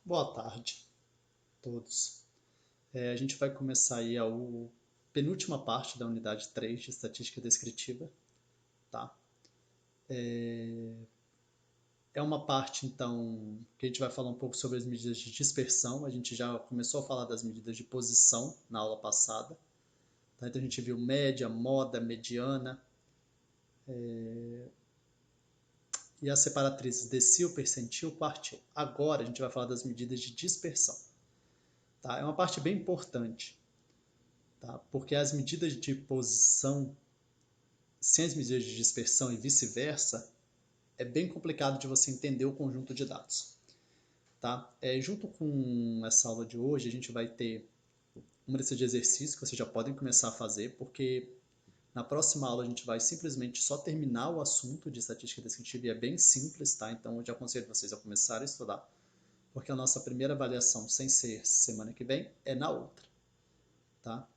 Boa tarde a todos. A gente vai começar aí a penúltima parte da unidade 3 de estatística descritiva, tá? É uma parte, então, que a gente vai falar um pouco sobre as medidas de dispersão. A gente já começou a falar das medidas de posição na aula passada, tá? Então a gente viu média, moda, mediana, e as separatrizes decil, percentil, quartil. Agora a gente vai falar das medidas de dispersão, tá? É uma parte bem importante, tá? Porque as medidas de posição sem as medidas de dispersão e vice-versa, é bem complicado de você entender o conjunto de dados. Tá? Junto com essa aula de hoje, a gente vai ter uma lista de exercícios que vocês já podem começar a fazer, porque na próxima aula a gente vai simplesmente só terminar o assunto de estatística descritiva e é bem simples, tá? Então eu já aconselho vocês a começar a estudar, porque a nossa primeira avaliação, sem ser semana que vem, é na outra. Tá?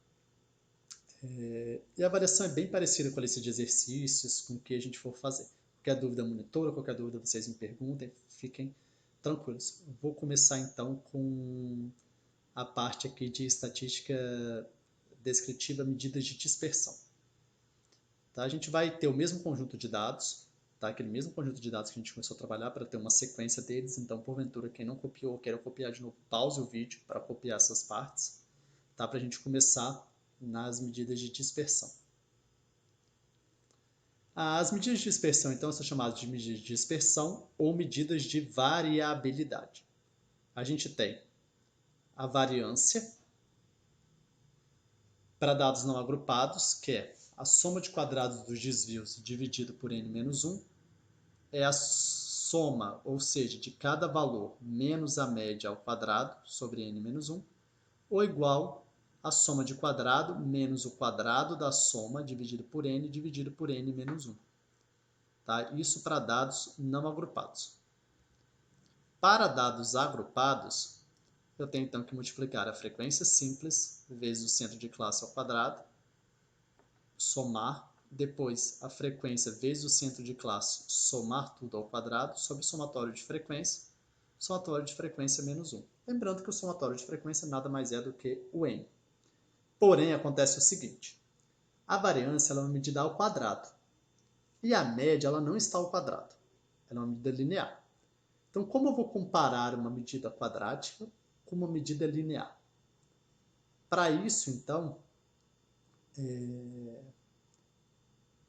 E a avaliação é bem parecida com a lista de exercícios, com o que a gente for fazer. Qualquer dúvida, monitora, qualquer dúvida vocês me perguntem, fiquem tranquilos. Vou começar então com a parte aqui de estatística descritiva, medidas de dispersão. Tá? A gente vai ter o mesmo conjunto de dados, tá? Aquele mesmo conjunto de dados que a gente começou a trabalhar para ter uma sequência deles. Então, porventura, quem não copiou ou quer copiar de novo, pause o vídeo para copiar essas partes, tá? Para a gente começar nas medidas de dispersão. As medidas de dispersão, então, são chamadas de medidas de dispersão ou medidas de variabilidade. A gente tem a variância para dados não agrupados, que é a soma de quadrados dos desvios dividido por n-1, é a soma, ou seja, de cada valor menos a média ao quadrado sobre n-1, ou igual a soma de quadrado menos o quadrado da soma dividido por n-1. Tá? Isso para dados não agrupados. Para dados agrupados, eu tenho então que multiplicar a frequência simples vezes o centro de classe ao quadrado, somar, depois a frequência vezes o centro de classe, somar tudo ao quadrado, sobre o somatório de frequência menos 1. Lembrando que o somatório de frequência nada mais é do que o n. Porém, acontece o seguinte, a variância ela é uma medida ao quadrado, e a média ela não está ao quadrado, ela é uma medida linear. Então, como eu vou comparar uma medida quadrática com uma medida linear? Para isso, então,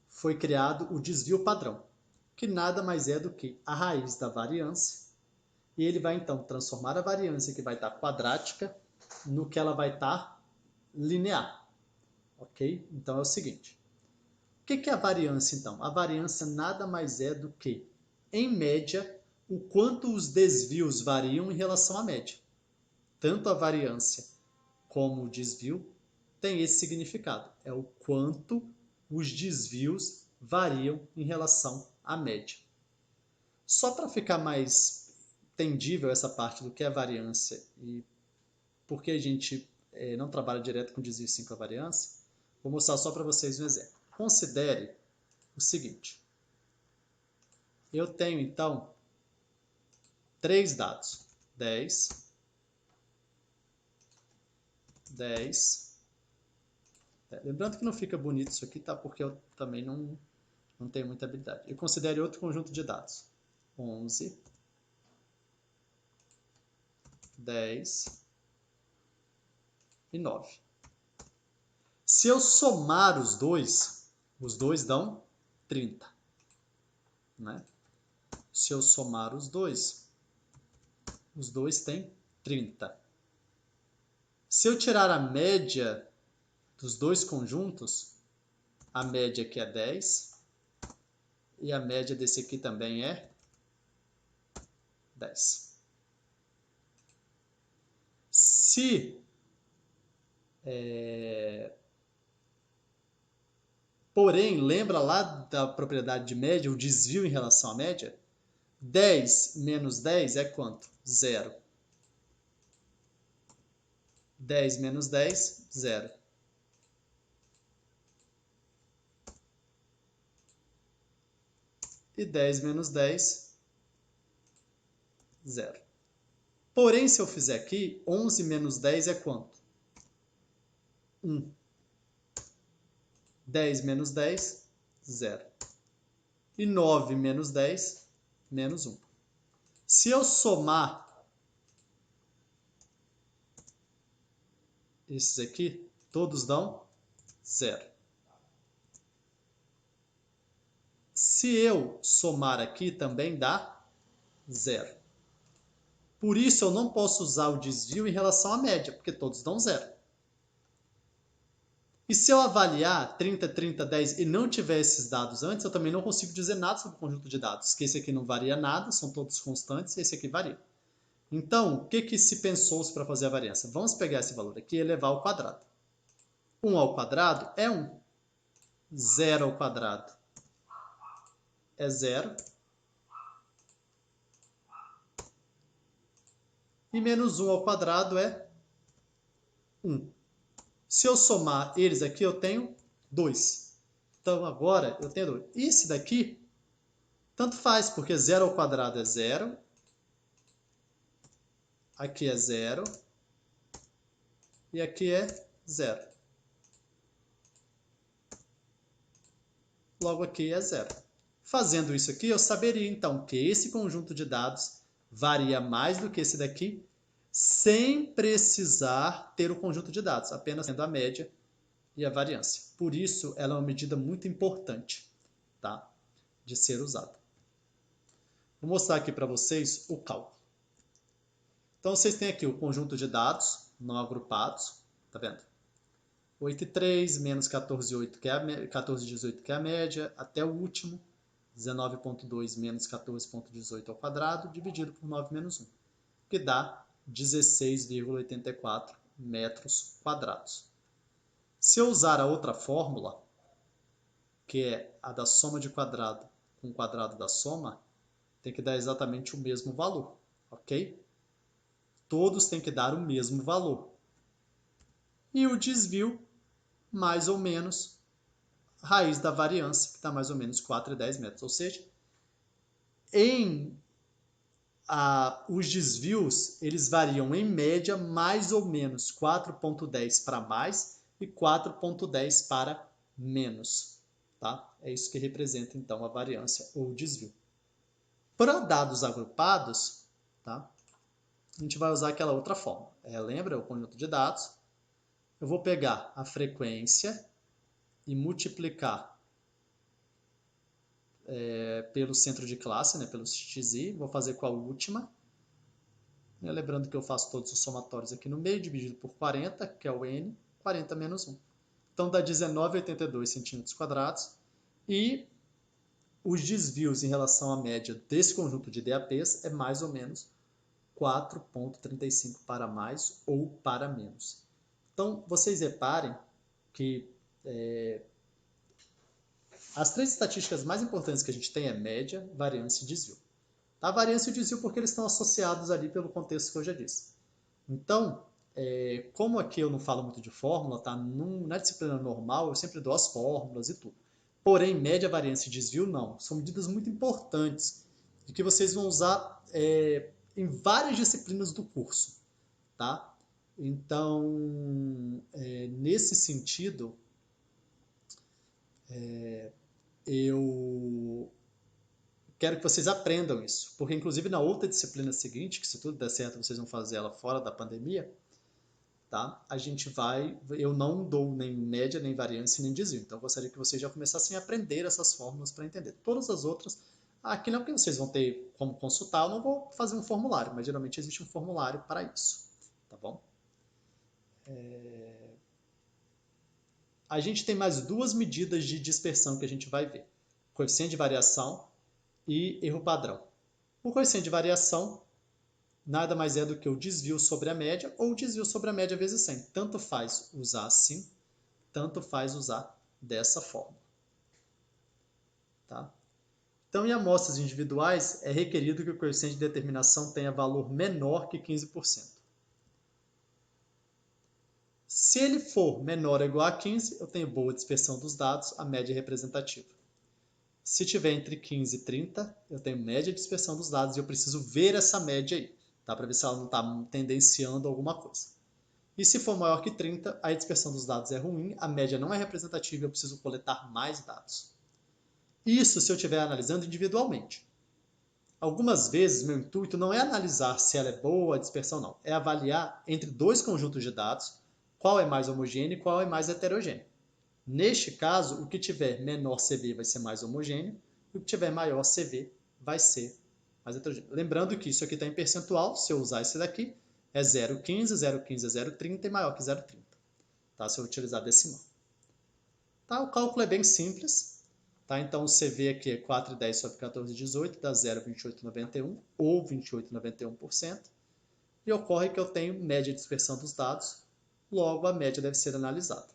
foi criado o desvio padrão, que nada mais é do que a raiz da variância, e ele vai, então, transformar a variância que vai estar quadrática no que ela vai estar linear. Ok? Então, é o seguinte. O que é a variância, então? A variância nada mais é do que, em média, o quanto os desvios variam em relação à média. Tanto a variância como o desvio tem esse significado. É o quanto os desvios variam em relação à média. Só para ficar mais entendível essa parte do que é variância e por que a gente não trabalha direto com desvio sim com a variância, vou mostrar só para vocês um exemplo. Considere o seguinte. Eu tenho, então, 3 dados. 10, 10. Lembrando que não fica bonito isso aqui, tá? Porque eu também não tenho muita habilidade. Eu considere outro conjunto de dados. 11, 10 e 9. Se eu somar os dois dão 30. Né? Se eu somar os dois têm 30. Se eu tirar a média dos dois conjuntos, a média aqui é 10 e a média desse aqui também é 10. Porém, lembra lá da propriedade de média, o desvio em relação à média? 10 menos 10 é quanto? 0. 10 menos 10, 0. E 10 menos 10, 0. Porém, se eu fizer aqui, 11 menos 10 é quanto? 1. 10 menos 10, 0. E 9 menos 10, menos 1. Se eu somar esses aqui, todos dão 0. Se eu somar aqui, também dá 0. Por isso, eu não posso usar o desvio em relação à média, porque todos dão 0. E se eu avaliar 30, 30, 10 e não tiver esses dados antes, eu também não consigo dizer nada sobre o conjunto de dados, que esse aqui não varia nada, são todos constantes, e esse aqui varia. Então, o que se pensou para fazer a variância? Vamos pegar esse valor aqui e elevar ao quadrado. 1 ao quadrado é 1. 0 ao quadrado é 0. E menos 1 ao quadrado é 1. Se eu somar eles aqui, eu tenho 2. Então, agora eu tenho 2. Esse daqui, tanto faz, porque 0 ao quadrado é 0. Aqui é 0. E aqui é 0. Logo aqui é 0. Fazendo isso aqui, eu saberia, então, que esse conjunto de dados varia mais do que esse daqui, sem precisar ter o conjunto de dados, apenas tendo a média e a variância. Por isso, ela é uma medida muito importante, tá, de ser usada. Vou mostrar aqui para vocês o cálculo. Então, vocês têm aqui o conjunto de dados não agrupados, tá vendo? 8,3 menos 14,8, que é 14,18, que é a média, até o último, 19,2 menos 14,18 ao quadrado, dividido por 9 menos 1, que dá 16,84 metros quadrados. Se eu usar a outra fórmula, que é a da soma de quadrado com o quadrado da soma, tem que dar exatamente o mesmo valor, ok? Todos têm que dar o mesmo valor. E o desvio, mais ou menos, raiz da variância, que está mais ou menos 4,10 metros. Ou seja, os desvios, eles variam em média mais ou menos 4,10 para mais e 4,10 para menos. Tá? É isso que representa, então, a variância ou desvio. Para dados agrupados, tá? A gente vai usar aquela outra forma. Lembra o conjunto de dados? Eu vou pegar a frequência e multiplicar pelo centro de classe, né, pelo xi, vou fazer com a última. Lembrando que eu faço todos os somatórios aqui no meio, dividido por 40, que é o n, 40 menos 1. Então dá 19,82 centímetros quadrados. E os desvios em relação à média desse conjunto de DAPs é mais ou menos 4,35 para mais ou para menos. Então, vocês reparem que as três estatísticas mais importantes que a gente tem é média, variância e desvio. A variância e o desvio porque eles estão associados ali pelo contexto que eu já disse. Então, como aqui eu não falo muito de fórmula, tá? Na disciplina normal eu sempre dou as fórmulas e tudo. Porém, média, variância e desvio não. São medidas muito importantes e que vocês vão usar em várias disciplinas do curso. Tá? Então, nesse sentido, eu quero que vocês aprendam isso, porque inclusive na outra disciplina seguinte, que se tudo der certo vocês vão fazer ela fora da pandemia, tá? Eu não dou nem média, nem variância, nem desvio. Então eu gostaria que vocês já começassem a aprender essas fórmulas para entender. Todas as outras, aqui não é porque vocês vão ter como consultar, eu não vou fazer um formulário, mas geralmente existe um formulário para isso, tá bom? A gente tem mais duas medidas de dispersão que a gente vai ver. Coeficiente de variação e erro padrão. O coeficiente de variação nada mais é do que o desvio sobre a média ou o desvio sobre a média vezes 100. Tanto faz usar assim, tanto faz usar dessa forma. Tá? Então, em amostras individuais, é requerido que o coeficiente de determinação tenha valor menor que 15%. Se ele for menor ou igual a 15, eu tenho boa dispersão dos dados, a média é representativa. Se tiver entre 15 e 30, eu tenho média de dispersão dos dados e eu preciso ver essa média aí. tá? Para ver se ela não está tendenciando alguma coisa. E se for maior que 30, a dispersão dos dados é ruim, a média não é representativa e eu preciso coletar mais dados. Isso se eu estiver analisando individualmente. Algumas vezes, meu intuito não é analisar se ela é boa a dispersão, não. É avaliar entre dois conjuntos de dados qual é mais homogêneo e qual é mais heterogêneo. Neste caso, o que tiver menor CV vai ser mais homogêneo e o que tiver maior CV vai ser mais heterogêneo. Lembrando que isso aqui está em percentual, se eu usar esse daqui, é 0,15, 0,15 é 0,30 e maior que 0,30, tá? Se eu utilizar decimal. Tá? O cálculo é bem simples. Tá? Então, o CV aqui é 4,10 sobre 14,18, dá 0,2891 ou 28,91%. E ocorre que eu tenho média de dispersão dos dados, logo a média deve ser analisada.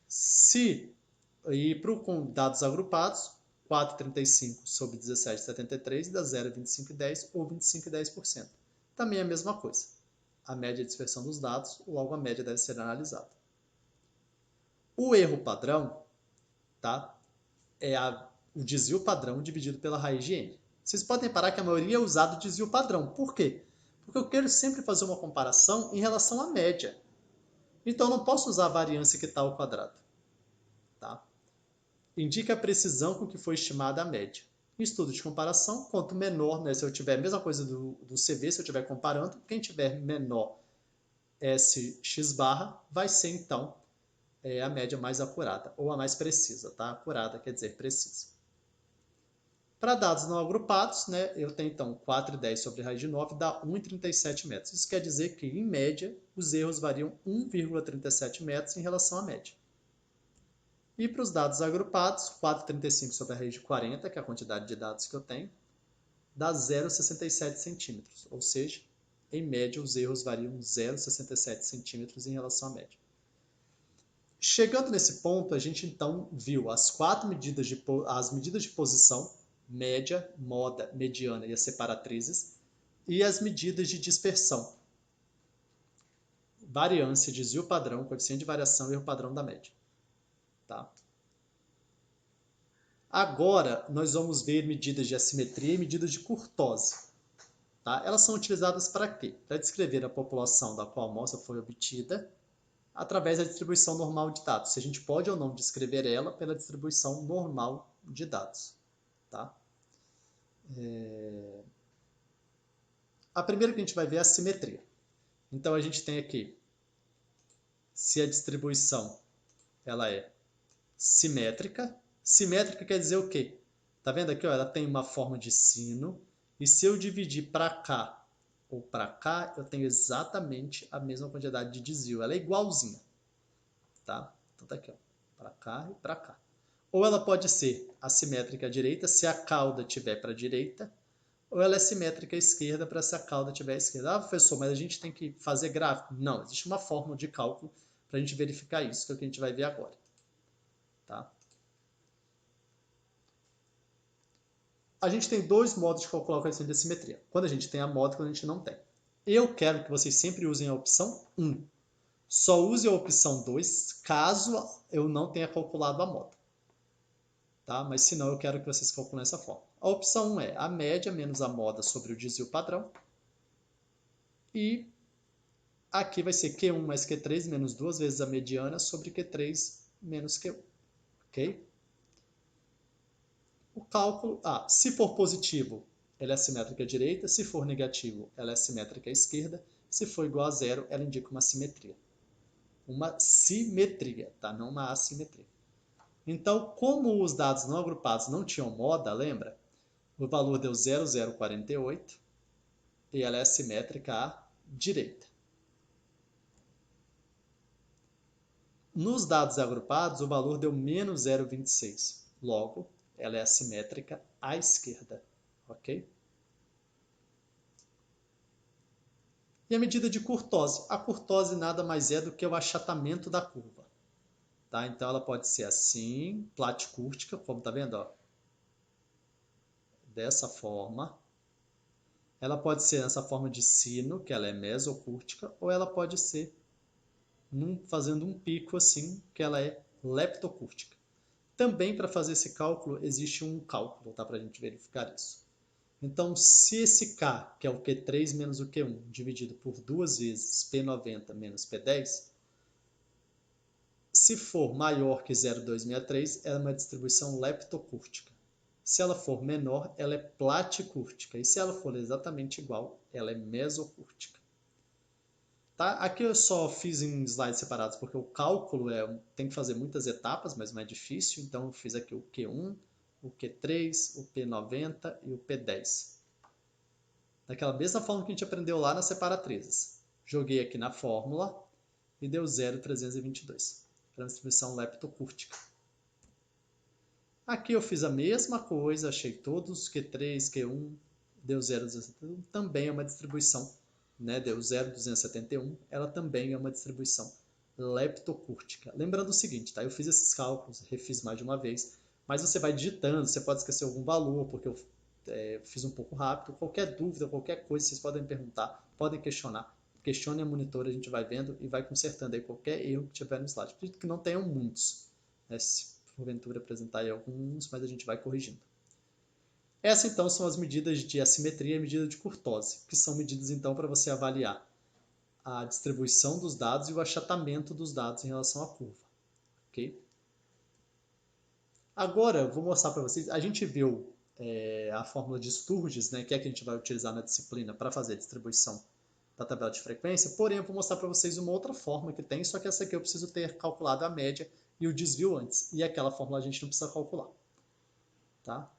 Se ir para dados agrupados, 4,35 sobre 17,73 dá 0,2510 ou 25,10%. Também é a mesma coisa. A média de dispersão dos dados, logo a média deve ser analisada. O erro padrão, tá? É o desvio padrão dividido pela raiz de n. Vocês podem reparar que a maioria é usado desvio padrão. Por quê? Porque eu quero sempre fazer uma comparação em relação à média. Então, eu não posso usar a variância que está ao quadrado. Tá? Indica a precisão com que foi estimada a média. Em estudo de comparação, quanto menor, né, se eu tiver a mesma coisa do CV, se eu estiver comparando, quem tiver menor SX barra vai ser, então, a média mais acurada, ou a mais precisa, tá? Acurada quer dizer precisa. Para dados não agrupados, né, eu tenho então 4,10 sobre raiz de 9 dá 1,37 metros. Isso quer dizer que, em média, os erros variam 1,37 metros em relação à média. E para os dados agrupados, 4,35 sobre a raiz de 40, que é a quantidade de dados que eu tenho, dá 0,67 centímetros. Ou seja, em média, os erros variam 0,67 centímetros em relação à média. Chegando nesse ponto, a gente então viu as medidas de posição, média, moda, mediana e as separatrizes, e as medidas de dispersão, variância, desvio padrão, coeficiente de variação e erro padrão da média. Tá? Agora, nós vamos ver medidas de assimetria e medidas de kurtose. Tá? Elas são utilizadas para quê? Para descrever a população da qual a amostra foi obtida através da distribuição normal de dados. Se a gente pode ou não descrever ela pela distribuição normal de dados. Tá? A primeira que a gente vai ver é a simetria. Então, a gente tem aqui, se a distribuição ela é simétrica. Simétrica quer dizer o quê? Tá vendo aqui? Ó, ela tem uma forma de sino. E se eu dividir para cá ou para cá, eu tenho exatamente a mesma quantidade de desvio. Ela é igualzinha. Tá? Então tá aqui, para cá e para cá. Ou ela pode ser assimétrica à direita, se a cauda estiver para a direita, ou ela é simétrica à esquerda para se a cauda estiver à esquerda. Ah, professor, mas a gente tem que fazer gráfico? Não, existe uma fórmula de cálculo para a gente verificar isso, que é o que a gente vai ver agora. Tá? A gente tem dois modos de calcular o coeficiente de assimetria. Quando a gente tem a moda e quando a gente não tem. Eu quero que vocês sempre usem a opção 1. Só use a opção 2 caso eu não tenha calculado a moda. Tá? Mas se não, eu quero que vocês calculem dessa forma. A opção 1 é a média menos a moda sobre o desvio padrão. E aqui vai ser Q1 mais Q3 menos 2 vezes a mediana sobre Q3 menos Q1. Ok? O cálculo, se for positivo, ela é simétrica à direita, se for negativo, ela é simétrica à esquerda, se for igual a zero, ela indica uma simetria. Uma simetria, tá? Não uma assimetria. Então, como os dados não agrupados não tinham moda, lembra? O valor deu 0,048 e ela é simétrica à direita. Nos dados agrupados, o valor deu menos 0,26. Logo, ela é assimétrica à esquerda. Ok? E a medida de kurtose? A kurtose nada mais é do que o achatamento da curva. Tá? Então, ela pode ser assim, platicúrtica, como está vendo? Ó. Dessa forma. Ela pode ser nessa forma de sino, que ela é mesocúrtica, ou ela pode ser fazendo um pico assim, que ela é leptocúrtica. Também, para fazer esse cálculo, existe um cálculo, tá? Para a gente verificar isso. Então, se esse K, que é o Q3 menos o Q1, dividido por 2 vezes P90 menos P10, se for maior que 0,263, ela é uma distribuição leptocúrtica. Se ela for menor, ela é platicúrtica. E se ela for exatamente igual, ela é mesocúrtica. Tá? Aqui eu só fiz em slides separados porque o cálculo tem que fazer muitas etapas, mas não é difícil. Então eu fiz aqui o Q1, o Q3, o P90 e o P10. Daquela mesma forma que a gente aprendeu lá nas separatrizes. Joguei aqui na fórmula e deu 0,322. Para distribuição leptocúrtica. Aqui eu fiz a mesma coisa, achei todos Q3, Q1, deu 0,271, também é uma distribuição, né? Deu 0,271, ela também é uma distribuição leptocúrtica. Lembrando o seguinte, tá? Eu fiz esses cálculos, refiz mais de uma vez, mas você vai digitando, você pode esquecer algum valor, porque eu fiz um pouco rápido. Qualquer dúvida, qualquer coisa, vocês podem perguntar, podem questionar. Questione a monitora, a gente vai vendo e vai consertando aí qualquer erro que tiver no slide. Acredito que não tenham muitos, né? Se porventura apresentar aí alguns, mas a gente vai corrigindo. Essas então são as medidas de assimetria e medida de curtose, que são medidas então para você avaliar a distribuição dos dados e o achatamento dos dados em relação à curva. Ok? Agora eu vou mostrar para vocês, a gente viu a fórmula de Sturges, né, que é a que a gente vai utilizar na disciplina para fazer a distribuição da tabela de frequência, porém eu vou mostrar para vocês uma outra forma que tem, só que essa aqui eu preciso ter calculado a média e o desvio antes, e aquela fórmula a gente não precisa calcular. Tá?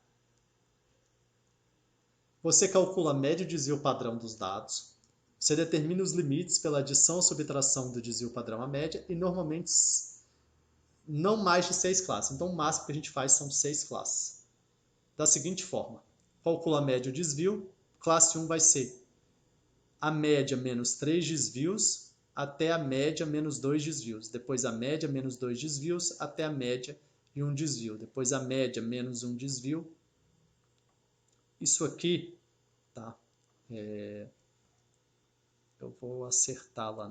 Você calcula a média e o desvio padrão dos dados, você determina os limites pela adição ou subtração do desvio padrão à média, e normalmente não mais de 6 classes. Então o máximo que a gente faz são 6 classes. Da seguinte forma, calcula a média e o desvio, classe 1 vai ser a média menos 3 desvios até a média menos 2 desvios. Depois a média menos 2 desvios até a média e 1 desvio. Depois a média menos 1 desvio. Isso aqui, tá? Eu vou acertar lá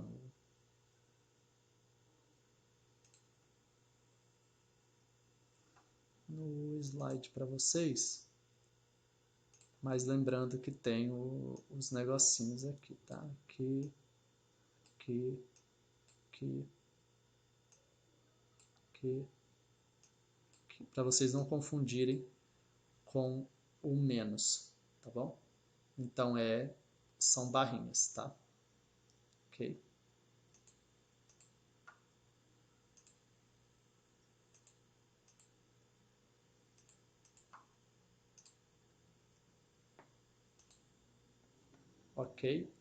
no slide para vocês. Mas lembrando que tem os negocinhos aqui, tá? Aqui, para vocês não confundirem com o menos, tá bom? Então são barrinhas, tá? Ok? Ok?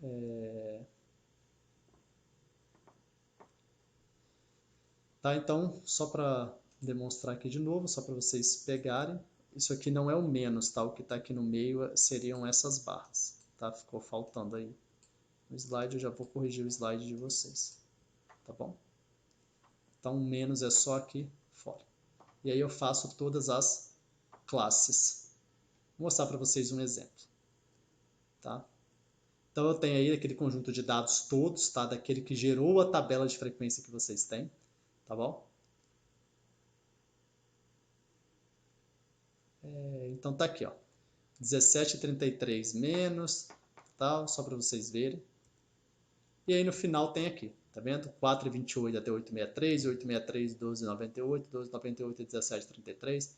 Tá, então, só para demonstrar aqui de novo, só para vocês pegarem, isso aqui não é o menos, tá? O que está aqui no meio seriam essas barras, tá? Ficou faltando aí no slide, eu já vou corrigir o slide de vocês, tá bom? Então, o menos é só aqui fora. E aí eu faço todas as classes. Vou mostrar para vocês um exemplo, tá? Então, eu tenho aí aquele conjunto de dados todos, tá? Daquele que gerou a tabela de frequência que vocês têm, tá bom? Então tá aqui, ó, 17,33 menos, tal, só para vocês verem. E aí no final tem aqui, tá vendo? 4,28 até 8,63, 8,63, 12,98, 12,98 e 17,33.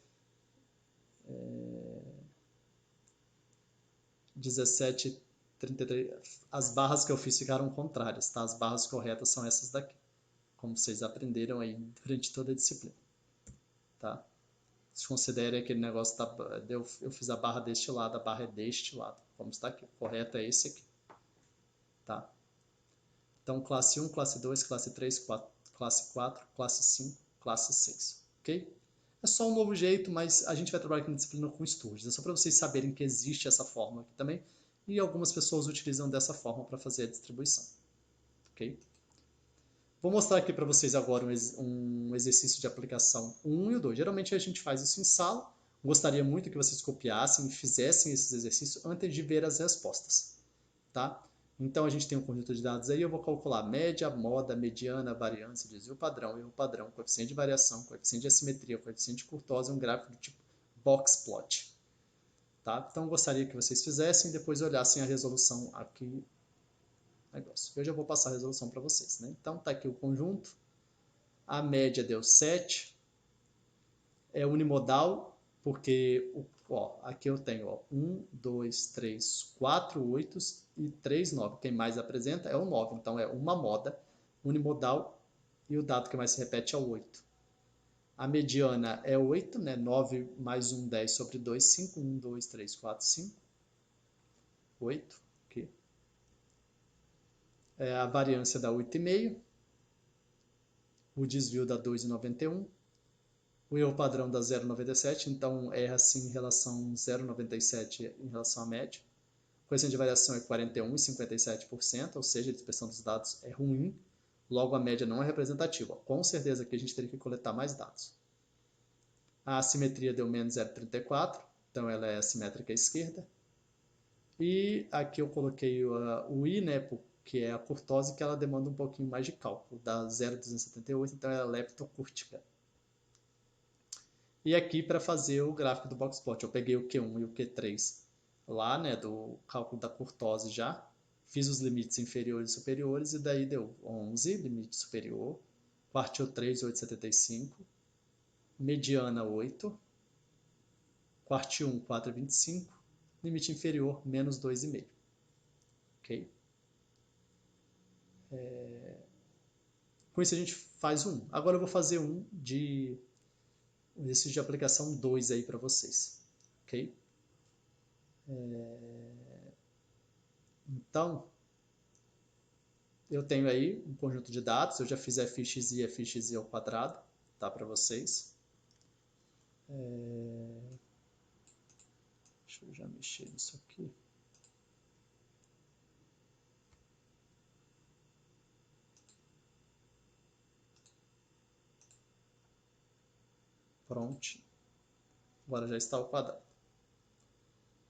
17,33. As barras que eu fiz ficaram contrárias, tá? As barras corretas são essas daqui, como vocês aprenderam aí durante toda a disciplina, tá? Considere aquele negócio, eu fiz a barra deste lado, a barra é deste lado, como está aqui. O correto é esse aqui, tá? Então, classe 1, classe 2, classe 3, classe 4, classe 5, classe 6, ok? É só um novo jeito, mas a gente vai trabalhar aqui na disciplina com Sturges. É só para vocês saberem que existe essa fórmula aqui também, e algumas pessoas utilizam dessa forma para fazer a distribuição, ok? Vou mostrar aqui para vocês agora um exercício de aplicação 1 e o 2. Geralmente a gente faz isso em sala. Gostaria muito que vocês copiassem e fizessem esses exercícios antes de ver as respostas, tá? Então a gente tem um conjunto de dados aí, eu vou calcular média, moda, mediana, variância, desvio padrão, erro padrão, coeficiente de variação, coeficiente de assimetria, coeficiente de curtose, um gráfico do tipo box plot. Tá? Então, gostaria que vocês fizessem e depois olhassem a resolução aqui. Negócio. Eu já vou passar a resolução para vocês. Né? Então, está aqui o conjunto. A média deu 7. É unimodal, porque ó, aqui eu tenho ó, 1, 2, 3, 4 8 e 3 9. Quem mais apresenta é o 9. Então, é uma moda unimodal e o dado que mais se repete é o 8. A mediana é 8, né? 9 mais 1, 10 sobre 2, 5. 1, 2, 3, 4, 5. 8. Aqui. A variância dá 8,5. O desvio dá 2,91. O erro padrão dá 0,97. Então, erra assim em relação a 0,97 em relação à média. O coeficiente de variação é 41,57%, ou seja, a dispersão dos dados é ruim. Logo, a média não é representativa. Com certeza aqui a gente teria que coletar mais dados. A assimetria deu menos 0,34, então ela é assimétrica à esquerda. E aqui eu coloquei o I, né, que é a curtose, que ela demanda um pouquinho mais de cálculo, dá 0,278, então ela é leptocúrtica. E aqui para fazer o gráfico do boxplot, eu peguei o Q1 e o Q3 lá, né, do cálculo da curtose já, fiz os limites inferiores e superiores, e daí deu 11, limite superior, quartil 3, 8,75, mediana 8, quartil 1, 4,25, limite inferior, menos 2,5. Ok? Com isso a gente faz um. Agora eu vou fazer um de exercício de aplicação 2 aí para vocês. Ok? Então, eu tenho aí um conjunto de dados, eu já fiz fx e fx ao quadrado, tá, para vocês. Deixa eu já mexer nisso aqui. Pronto. Agora já está ao quadrado.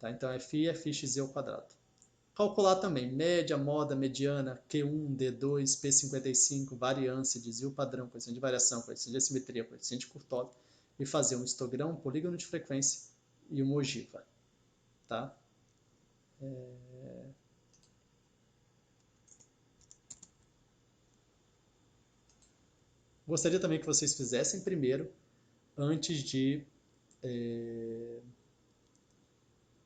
Tá? Então, fi é fx ao quadrado. Calcular também média, moda, mediana, Q1, D2, P55, variância, desvio padrão, coeficiente de variação, coeficiente de assimetria, coeficiente de curtose, e fazer um histograma, um polígono de frequência e uma ogiva. Tá? Gostaria também que vocês fizessem primeiro, antes de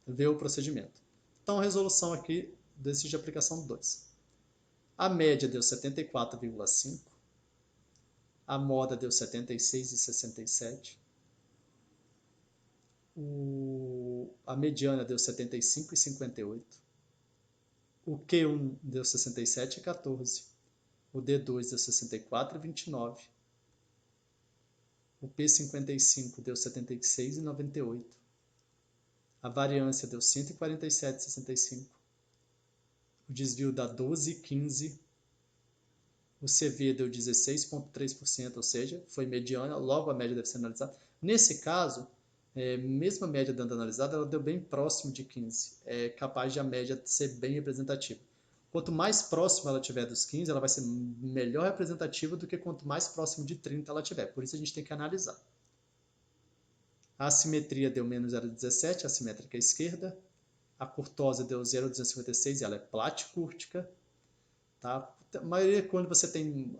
ver o procedimento. Então, a resolução aqui desse de aplicação 2. A média deu 74,5. A moda deu 76,67. A mediana deu 75,58. O Q1 deu 67,14. O D2 deu 64,29. O P55 deu 76,98. A variância deu 147,65. O desvio dá 12,15. O CV deu 16,3%, ou seja, foi mediana, logo a média deve ser analisada. Nesse caso, mesmo a média dando analisada, ela deu bem próximo de 15. É capaz de a média ser bem representativa. Quanto mais próximo ela tiver dos 15, ela vai ser melhor representativa do que quanto mais próximo de 30 ela tiver. Por isso a gente tem que analisar. A assimetria deu menos 0,17, assimétrica à esquerda. A curtose deu 0,256, ela é platicúrtica. Tá? A maioria, quando você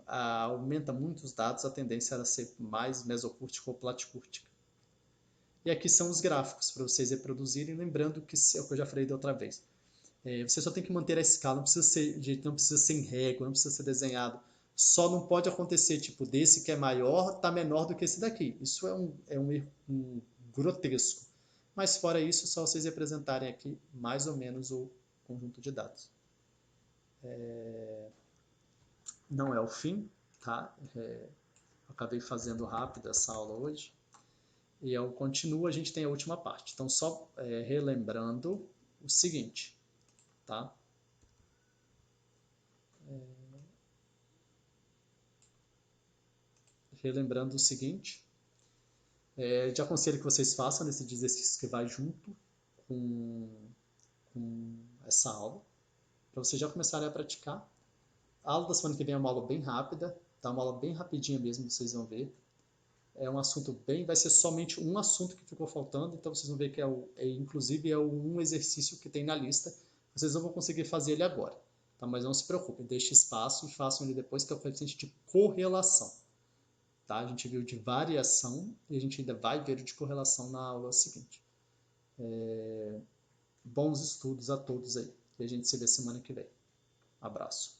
aumenta muito os dados, a tendência era ser mais mesocúrtica ou platicúrtica. E aqui são os gráficos para vocês reproduzirem, lembrando que é o que eu já falei da outra vez. Você só tem que manter a escala, não precisa ser em régua, não precisa ser desenhado. Só não pode acontecer, tipo, desse que é maior, está menor do que esse daqui. Isso é um erro grotesco. Mas fora isso, é só vocês representarem aqui mais ou menos o conjunto de dados. Não é o fim, tá? Acabei fazendo rápido essa aula hoje. E eu continuo, a gente tem a última parte. Então, só relembrando o seguinte, tá? Relembrando o seguinte, de aconselho que vocês façam nesse exercício que vai junto com essa aula, para vocês já começarem a praticar. A aula da semana que vem é uma aula bem rápida, tá? Uma aula bem rapidinha mesmo, vocês vão ver. É um assunto vai ser somente um assunto que ficou faltando, então vocês vão ver que inclusive é um exercício que tem na lista. Vocês não vão conseguir fazer ele agora, tá? Mas não se preocupem, deixe espaço e façam ele depois, que é o coeficiente de correlação. Tá? A gente viu de variação e a gente ainda vai ver o de correlação na aula seguinte. Bons estudos a todos aí. E a gente se vê semana que vem. Abraço.